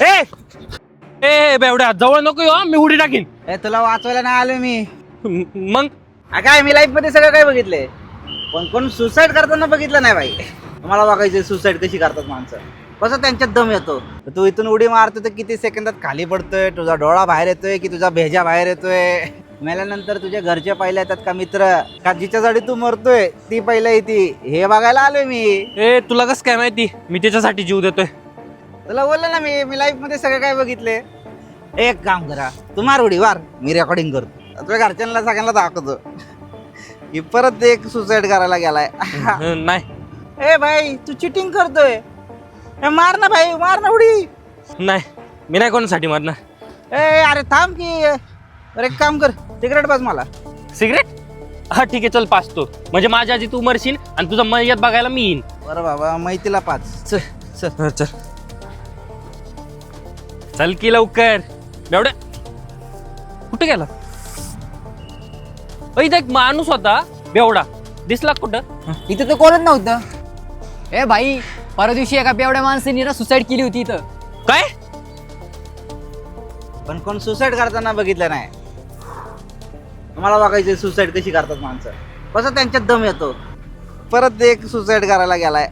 ए ए बेवड्या जवळ नको येऊ, मी उडी टाकीन. तुला वाचवायला नाही आलो मी. मग काय मी लाईफ मध्ये सगळं काय बघितलंय, पण कोण सुसाईड करताना बघितलं नाही भाई. मला बघायचं सुसाईड कशी करतात माणसं, कसं त्यांच्यात दम येतो. तू इथून उडी मारतो तर किती सेकंदात खाली पडतोय, तुझा डोळा बाहेर येतोय की तुझा भेजा बाहेर येतोय. मेल्यानंतर तुझ्या घरचे पहिले येतात का मित्र, का जिच्यासाठी तू मरतोय ती पहिले येते, हे बघायला आलोय मी. ए तुला कसं काय माहिती मी त्याच्यासाठी जीव देतोय? तुला बोललं ना मी लाईफ मध्ये सगळं काय बघितले. एक काम करा, तू मार उडी वार, मी रेकॉर्डिंग करतो, तुझ्या घरच्यांना सगळ्यांना दाखवतो की परत एक सुसाईड करायला गेलाय. नाही ए भाई तू चिटिंग करतोय, मार ना भाई, मार ना उडी. नाही मी नाही कोणासाठी मारणार. ए अरे थांब की, अरे एक काम कर, सिगरेट पास मला. सिगरेट? हा ठीक आहे चल पाचतो, म्हणजे माझ्या आधी तू मरशील आणि तुझं मयत बघायला मी येईन. बरं बाबा मैतीला पाच. चल चल चल चल की लवकर. बेवड्या कुठे गेला? इथं एक माणूस होता बेवडा, दिसला कुठं? इथं तर कोणच नव्हतं. ए भाई परवा दिवशी एका बेवड्या माणसाने ना सुसाईड केली होती इथं. काय? पण कोण सुसाईड करताना बघितलं नाही. मला बघायचं सुसाईड कशी करतात माणसं, कसं त्यांच्यात दम येतो. परत एक सुसाईड करायला गेलाय.